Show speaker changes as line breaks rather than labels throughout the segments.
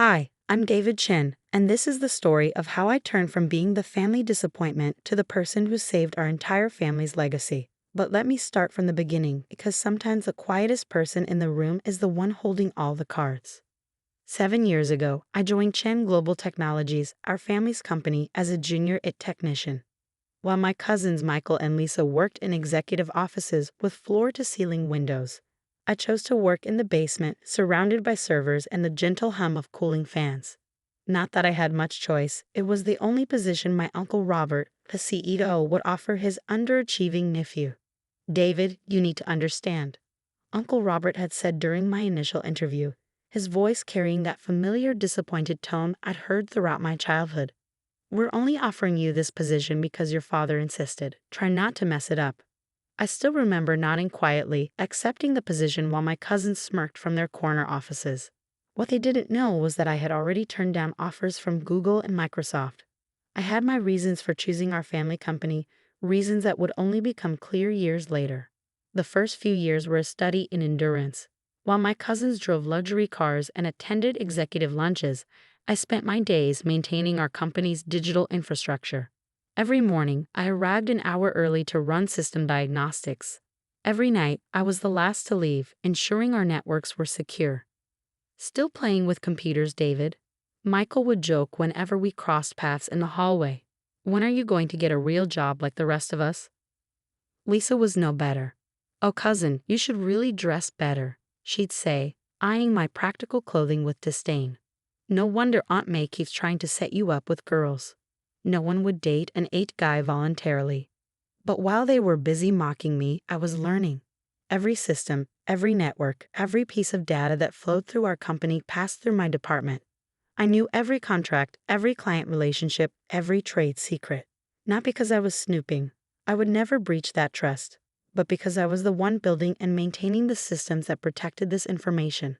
Hi, I'm David Chen, and this is the story of how I turned from being the family disappointment to the person who saved our entire family's legacy. But let me start from the beginning, because sometimes the quietest person in the room is the one holding all the cards. 7 years ago, I joined Chen Global Technologies, our family's company, as a junior IT technician. While my cousins Michael and Lisa worked in executive offices with floor-to-ceiling windows, I chose to work in the basement, surrounded by servers and the gentle hum of cooling fans. Not that I had much choice, it was the only position my Uncle Robert, the CEO, would offer his underachieving nephew. "David, you need to understand," Uncle Robert had said during my initial interview, his voice carrying that familiar disappointed tone I'd heard throughout my childhood. "We're only offering you this position because your father insisted. Try not to mess it up." I still remember nodding quietly, accepting the position while my cousins smirked from their corner offices. What they didn't know was that I had already turned down offers from Google and Microsoft. I had my reasons for choosing our family company, reasons that would only become clear years later. The first few years were a study in endurance. While my cousins drove luxury cars and attended executive lunches, I spent my days maintaining our company's digital infrastructure. Every morning, I arrived an hour early to run system diagnostics. Every night, I was the last to leave, ensuring our networks were secure. "Still playing with computers, David?" Michael would joke whenever we crossed paths in the hallway. "When are you going to get a real job like the rest of us?" Lisa was no better. "Oh, cousin, you should really dress better," she'd say, eyeing my practical clothing with disdain. "No wonder Aunt May keeps trying to set you up with girls." No one would date an IT guy voluntarily. But while they were busy mocking me, I was learning. Every system, every network, every piece of data that flowed through our company passed through my department. I knew every contract, every client relationship, every trade secret. Not because I was snooping. I would never breach that trust. But because I was the one building and maintaining the systems that protected this information.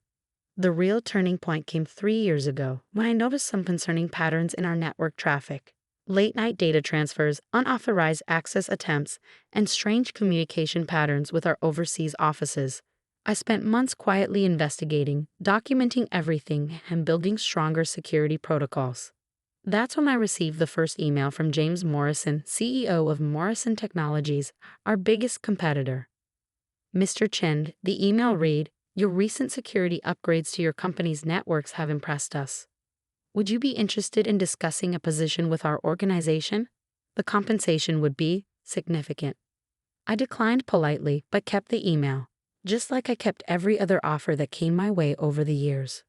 The real turning point came 3 years ago, when I noticed some concerning patterns in our network traffic. Late-night data transfers, unauthorized access attempts, and strange communication patterns with our overseas offices. I spent months quietly investigating, documenting everything, and building stronger security protocols. That's when I received the first email from James Morrison, CEO of Morrison Technologies, our biggest competitor. "Mr. Chen," the email read, "your recent security upgrades to your company's networks have impressed us. Would you be interested in discussing a position with our organization? The compensation would be significant." I declined politely, but kept the email, just like I kept every other offer that came my way over the years.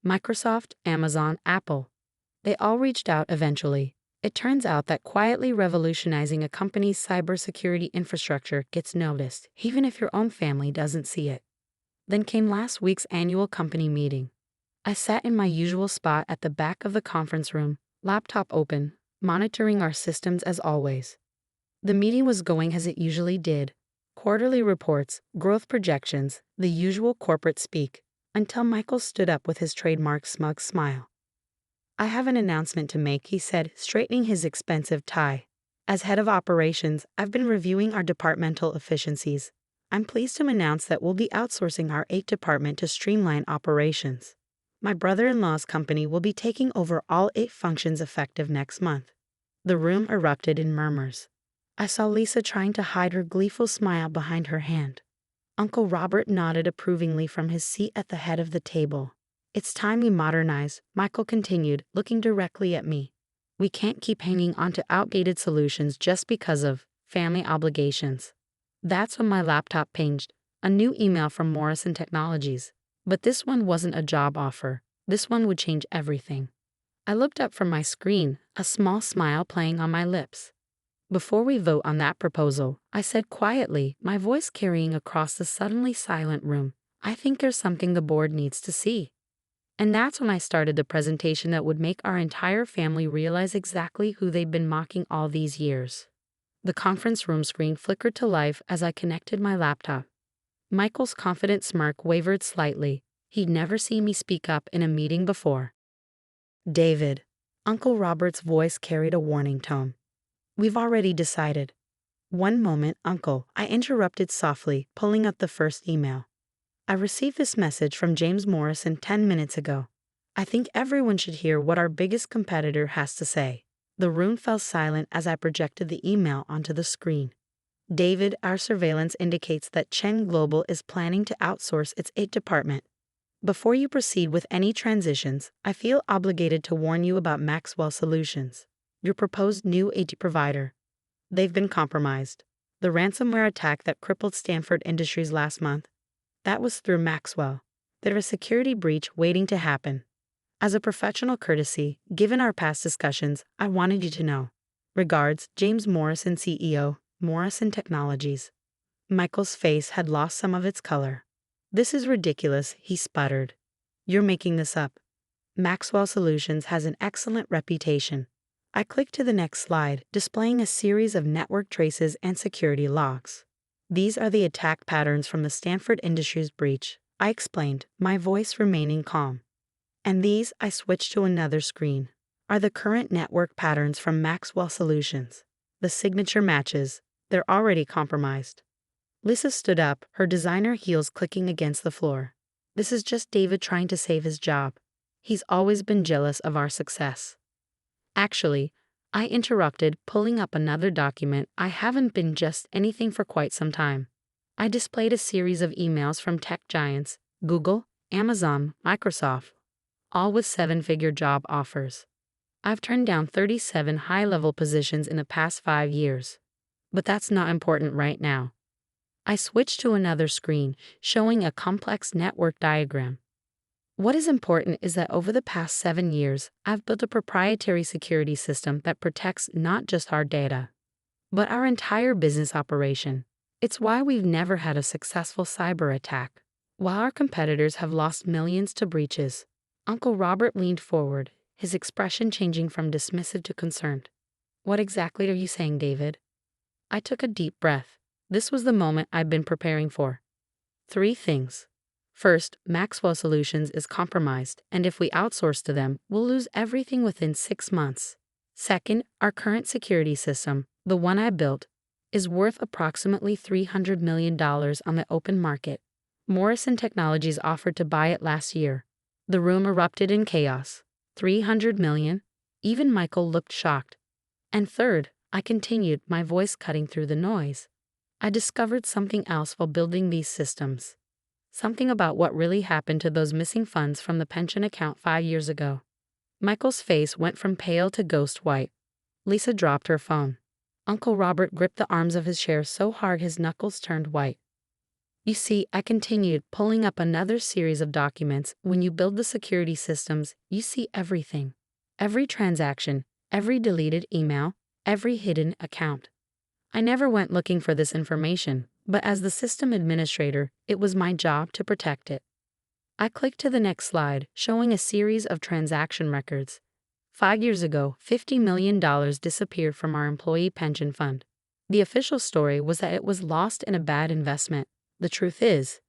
Microsoft, Amazon, Apple. They all reached out eventually. It turns out that quietly revolutionizing a company's cybersecurity infrastructure gets noticed, even if your own family doesn't see it. Then came last week's annual company meeting. I sat in my usual spot at the back of the conference room, laptop open, monitoring our systems as always. The meeting was going as it usually did. Quarterly reports, growth projections, the usual corporate speak, until Michael stood up with his trademark smug smile. "I have an announcement to make," he said, straightening his expensive tie. "As head of operations, I've been reviewing our departmental efficiencies. I'm pleased to announce that we'll be outsourcing our IT department to streamline operations. My brother-in-law's company will be taking over all 8 functions effective next month." The room erupted in murmurs. I saw Lisa trying to hide her gleeful smile behind her hand. Uncle Robert nodded approvingly from his seat at the head of the table. "It's time we modernize," Michael continued, looking directly at me. "We can't keep hanging on to outdated solutions just because of family obligations." That's when my laptop pinged, a new email from Morrison Technologies. But this one wasn't a job offer. This one would change everything. I looked up from my screen, a small smile playing on my lips. "Before we vote on that proposal," I said quietly, my voice carrying across the suddenly silent room, "I think there's something the board needs to see." And that's when I started the presentation that would make our entire family realize exactly who they'd been mocking all these years. The conference room screen flickered to life as I connected my laptop. Michael's confident smirk wavered slightly. He'd never seen me speak up in a meeting before. "David," Uncle Robert's voice carried a warning tone. "We've already decided." "One moment, Uncle," I interrupted softly, pulling up the first email. "I received this message from James Morrison 10 minutes ago. I think everyone should hear what our biggest competitor has to say." The room fell silent as I projected the email onto the screen. "David, our surveillance indicates that Chen Global is planning to outsource its aita department. Before you proceed with any transitions, I feel obligated to warn you about Maxwell Solutions, your proposed new aita provider. They've been compromised. The ransomware attack that crippled Stanford Industries last month, that was through Maxwell. There's a security breach waiting to happen. As a professional courtesy, given our past discussions, I wanted you to know. Regards, James Morrison, CEO, Morrison Technologies." Michael's face had lost some of its color. "This is ridiculous," he sputtered. "You're making this up. Maxwell Solutions has an excellent reputation." I clicked to the next slide, displaying a series of network traces and security logs. "These are the attack patterns from the Stanford Industries breach," I explained, my voice remaining calm. "And these," I switched to another screen, "are the current network patterns from Maxwell Solutions. The signature matches. They're already compromised." Lisa stood up, her designer heels clicking against the floor. "This is just David trying to save his job. He's always been jealous of our success." "Actually," I interrupted, pulling up another document, "I haven't been just anything for quite some time." I displayed a series of emails from tech giants, Google, Amazon, Microsoft, all with seven-figure job offers. I've turned down 37 high-level positions in the past 5 years. But that's not important right now. I switched to another screen, showing a complex network diagram. What is important is that over the past 7 years, I've built a proprietary security system that protects not just our data, but our entire business operation. It's why we've never had a successful cyber attack, while our competitors have lost millions to breaches. Uncle Robert leaned forward, his expression changing from dismissive to concerned. "What exactly are you saying, David?" I took a deep breath. This was the moment I'd been preparing for. 3 things. First, Maxwell Solutions is compromised, and if we outsource to them, we'll lose everything within 6 months. Second, our current security system, the one I built, is worth approximately $300 million on the open market. Morrison Technologies offered to buy it last year. The room erupted in chaos. $300 million? Even Michael looked shocked. And third, I continued, my voice cutting through the noise, I discovered something else while building these systems. Something about what really happened to those missing funds from the pension account 5 years ago. Michael's face went from pale to ghost white. Lisa dropped her phone. Uncle Robert gripped the arms of his chair so hard his knuckles turned white. "You see," I continued, pulling up another series of documents, "when you build the security systems, you see everything. Every transaction, every deleted email, every hidden account. I never went looking for this information, but as the system administrator, it was my job to protect it." I clicked to the next slide, showing a series of transaction records. 5 years ago, $50 million disappeared from our employee pension fund. The official story was that it was lost in a bad investment. The truth is,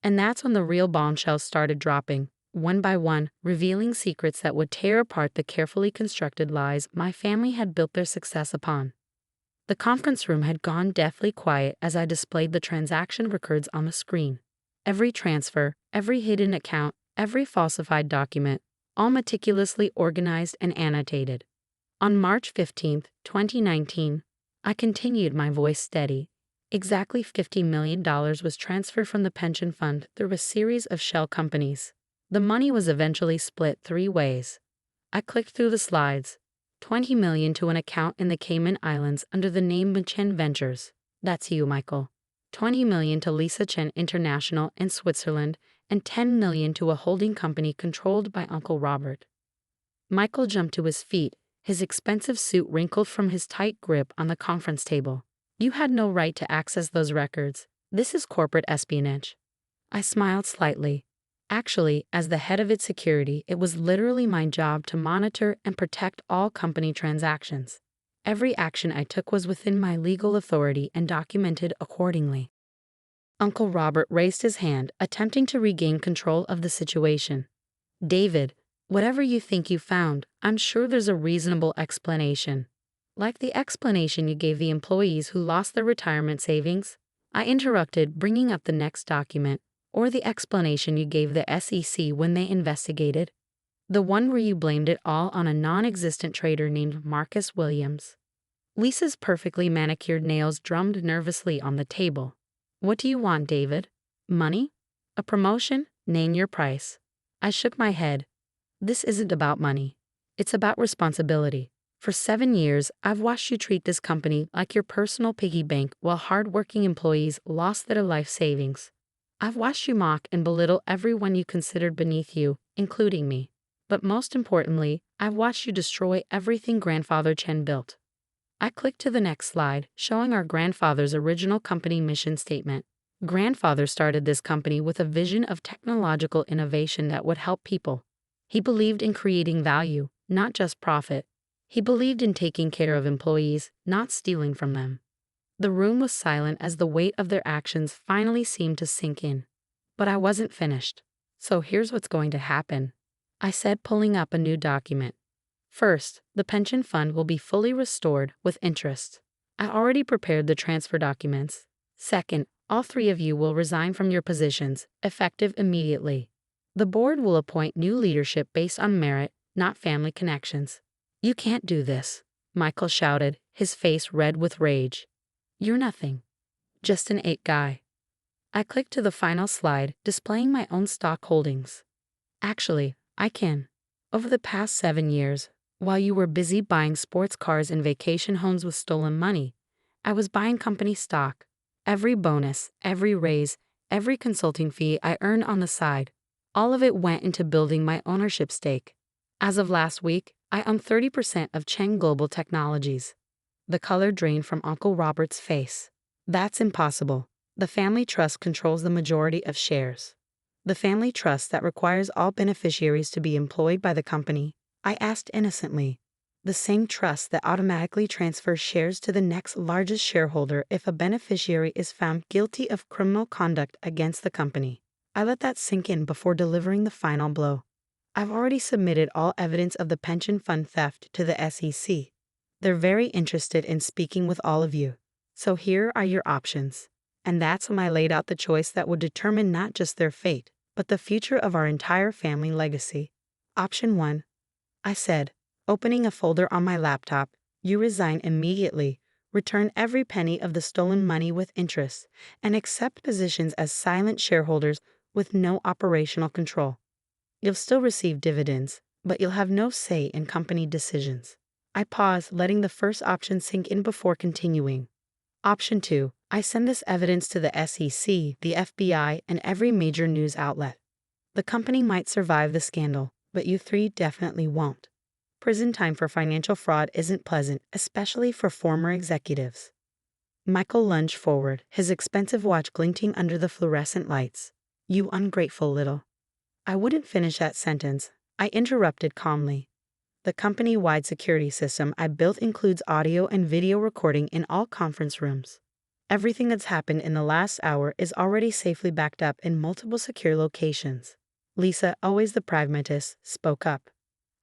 and that's when the real bombshells started dropping, one by one, revealing secrets that would tear apart the carefully constructed lies my family had built their success upon. The conference room had gone deathly quiet as I displayed the transaction records on the screen. Every transfer, every hidden account, every falsified document, all meticulously organized and annotated. On March 15, 2019, I continued, my voice steady. Exactly $50 million was transferred from the pension fund through a series of shell companies. The money was eventually split 3 ways. I clicked through the slides. $20 million to an account in the Cayman Islands under the name Chen Ventures. That's you, Michael. $20 million to Lisa Chen International in Switzerland, and $10 million to a holding company controlled by Uncle Robert. Michael jumped to his feet, his expensive suit wrinkled from his tight grip on the conference table. "You had no right to access those records. This is corporate espionage." I smiled slightly. Actually, as the head of its security, it was literally my job to monitor and protect all company transactions. Every action I took was within my legal authority and documented accordingly. Uncle Robert raised his hand, attempting to regain control of the situation. "David, whatever you think you found, I'm sure there's a reasonable explanation. Like the explanation you gave the employees who lost their retirement savings?" I interrupted, bringing up the next document. "Or the explanation you gave the SEC when they investigated?" The one where you blamed it all on a non-existent trader named Marcus Williams. Lisa's perfectly manicured nails drummed nervously on the table. What do you want, David? Money? A promotion? Name your price. I shook my head. This isn't about money. It's about responsibility. For 7 years, I've watched you treat this company like your personal piggy bank while hard-working employees lost their life savings. I've watched you mock and belittle everyone you considered beneath you, including me. But most importantly, I've watched you destroy everything Grandfather Chen built. I clicked to the next slide, showing our grandfather's original company mission statement. Grandfather started this company with a vision of technological innovation that would help people. He believed in creating value, not just profit. He believed in taking care of employees, not stealing from them. The room was silent as the weight of their actions finally seemed to sink in. But I wasn't finished. So here's what's going to happen, I said, pulling up a new document. First, the pension fund will be fully restored with interest. I already prepared the transfer documents. Second, all 3 of you will resign from your positions, effective immediately. The board will appoint new leadership based on merit, not family connections. You can't do this, Michael shouted, his face red with rage. You're nothing. Just an 8 guy. I clicked to the final slide, displaying my own stock holdings. Actually, I can. Over the past 7 years, while you were busy buying sports cars and vacation homes with stolen money, I was buying company stock. Every bonus, every raise, every consulting fee I earned on the side, all of it went into building my ownership stake. As of last week, I own 30% of Chen Global Technologies. The color drained from Uncle Robert's face. That's impossible. The family trust controls the majority of shares. The family trust that requires all beneficiaries to be employed by the company, I asked innocently. The same trust that automatically transfers shares to the next largest shareholder if a beneficiary is found guilty of criminal conduct against the company. I let that sink in before delivering the final blow. I've already submitted all evidence of the pension fund theft to the SEC. They're very interested in speaking with all of you. So here are your options. And that's when I laid out the choice that would determine not just their fate, but the future of our entire family legacy. Option 1. I said, opening a folder on my laptop, you resign immediately, return every penny of the stolen money with interest, and accept positions as silent shareholders with no operational control. You'll still receive dividends, but you'll have no say in company decisions. I paused, letting the first option sink in before continuing. Option 2. I send this evidence to the SEC, the FBI, and every major news outlet. The company might survive the scandal, but you 3 definitely won't. Prison time for financial fraud isn't pleasant, especially for former executives. Michael lunged forward, his expensive watch glinting under the fluorescent lights. You ungrateful little. I wouldn't finish that sentence. I interrupted calmly. The company-wide security system I built includes audio and video recording in all conference rooms. Everything that's happened in the last hour is already safely backed up in multiple secure locations. Lisa, always the pragmatist, spoke up.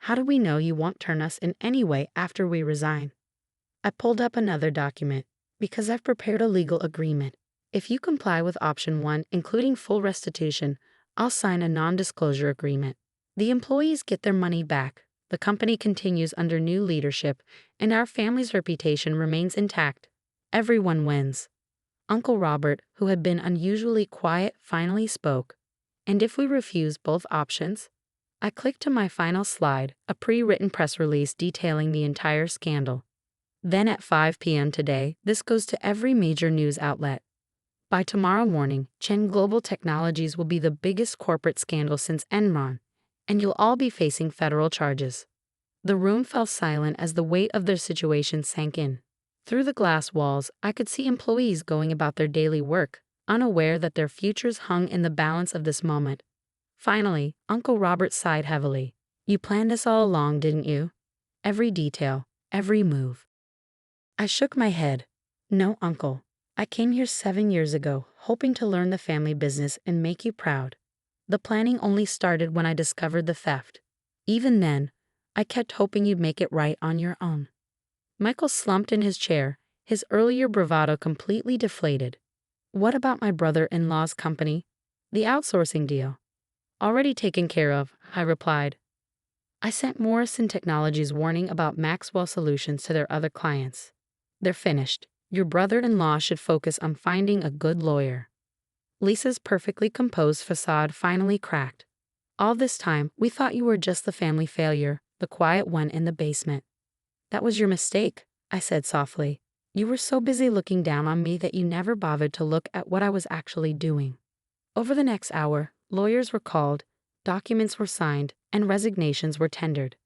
How do we know you won't turn us in any way after we resign? I pulled up another document. Because I've prepared a legal agreement. If you comply with option 1, including full restitution, I'll sign a non-disclosure agreement. The employees get their money back, the company continues under new leadership, and our family's reputation remains intact. Everyone wins. Uncle Robert, who had been unusually quiet, finally spoke. And if we refuse both options? I clicked to my final slide, a pre-written press release detailing the entire scandal. Then at 5 p.m. today, this goes to every major news outlet. By tomorrow morning, Chen Global Technologies will be the biggest corporate scandal since Enron, and you'll all be facing federal charges. The room fell silent as the weight of their situation sank in. Through the glass walls, I could see employees going about their daily work, unaware that their futures hung in the balance of this moment. Finally, Uncle Robert sighed heavily. You planned this all along, didn't you? Every detail, every move. I shook my head. No, Uncle. I came here 7 years ago, hoping to learn the family business and make you proud. The planning only started when I discovered the theft. Even then, I kept hoping you'd make it right on your own. Michael slumped in his chair, his earlier bravado completely deflated. What about my brother-in-law's company? The outsourcing deal. Already taken care of, I replied. I sent Morrison Technologies warning about Maxwell Solutions to their other clients. They're finished. Your brother-in-law should focus on finding a good lawyer. Lisa's perfectly composed facade finally cracked. All this time, we thought you were just the family failure, the quiet one in the basement. That was your mistake, I said softly. You were so busy looking down on me that you never bothered to look at what I was actually doing. Over the next hour, lawyers were called, documents were signed, and resignations were tendered.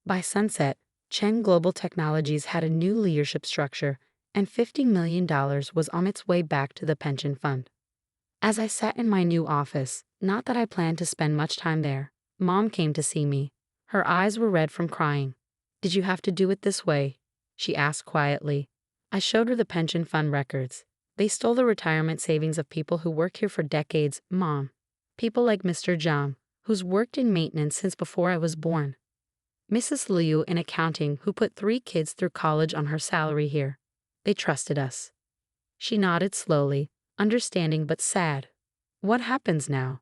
By sunset, Chen Global Technologies had a new leadership structure, and $50 million was on its way back to the pension fund. As I sat in my new office, not that I planned to spend much time there, Mom came to see me. Her eyes were red from crying. Did you have to do it this way? She asked quietly. I showed her the pension fund records. They stole the retirement savings of people who work here for decades, Mom. People like Mr. Zhang, who's worked in maintenance since before I was born. Mrs. Liu in accounting, who put 3 kids through college on her salary here. They trusted us. She nodded slowly, understanding but sad. What happens now?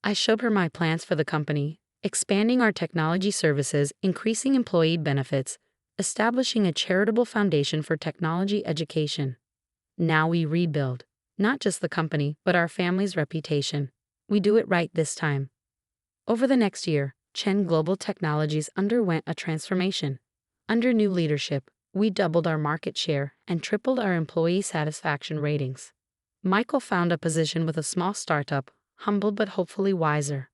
I showed her my plans for the company, expanding our technology services, increasing employee benefits, establishing a charitable foundation for technology education. Now we rebuild, not just the company, but our family's reputation. We do it right this time. Over the next year, Chen Global Technologies underwent a transformation. Under new leadership, we doubled our market share and tripled our employee satisfaction ratings. Michael found a position with a small startup, humbled but hopefully wiser.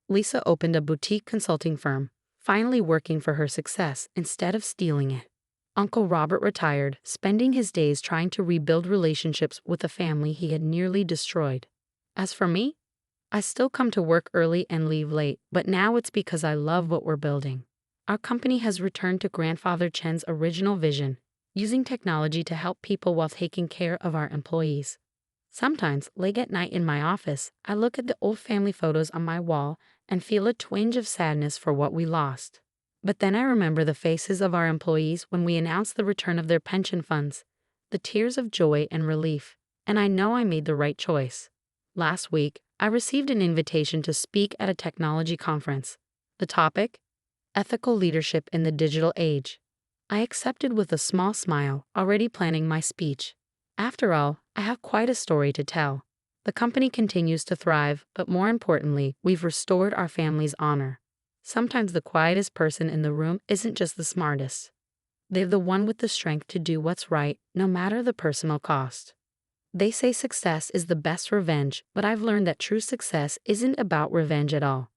Lisa opened a boutique consulting firm, finally working for her success instead of stealing it. Uncle Robert retired, spending his days trying to rebuild relationships with a family he had nearly destroyed. As for me, I still come to work early and leave late, but now it's because I love what we're building. Our company has returned to Grandfather Chen's original vision, using technology to help people while taking care of our employees. Sometimes, late at night in my office, I look at the old family photos on my wall and feel a twinge of sadness for what we lost. But then I remember the faces of our employees when we announced the return of their pension funds, the tears of joy and relief, and I know I made the right choice. Last week, I received an invitation to speak at a technology conference. The topic? Ethical leadership in the digital age. I accepted with a small smile, already planning my speech. After all, I have quite a story to tell. The company continues to thrive, but more importantly, we've restored our family's honor. Sometimes the quietest person in the room isn't just the smartest. They're the one with the strength to do what's right, no matter the personal cost. They say success is the best revenge, but I've learned that true success isn't about revenge at all.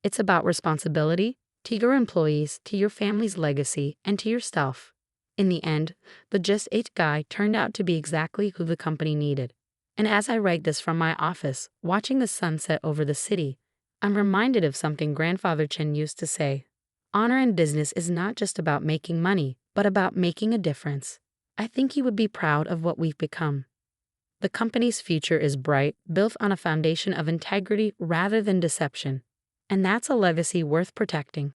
It's about responsibility, to your employees, to your family's legacy, and to yourself. In the end, the Just 8 guy turned out to be exactly who the company needed. And as I write this from my office, watching the sun set over the city, I'm reminded of something Grandfather Chen used to say. Honor in business is not just about making money, but about making a difference. I think he would be proud of what we've become. The company's future is bright, built on a foundation of integrity rather than deception. And that's a legacy worth protecting.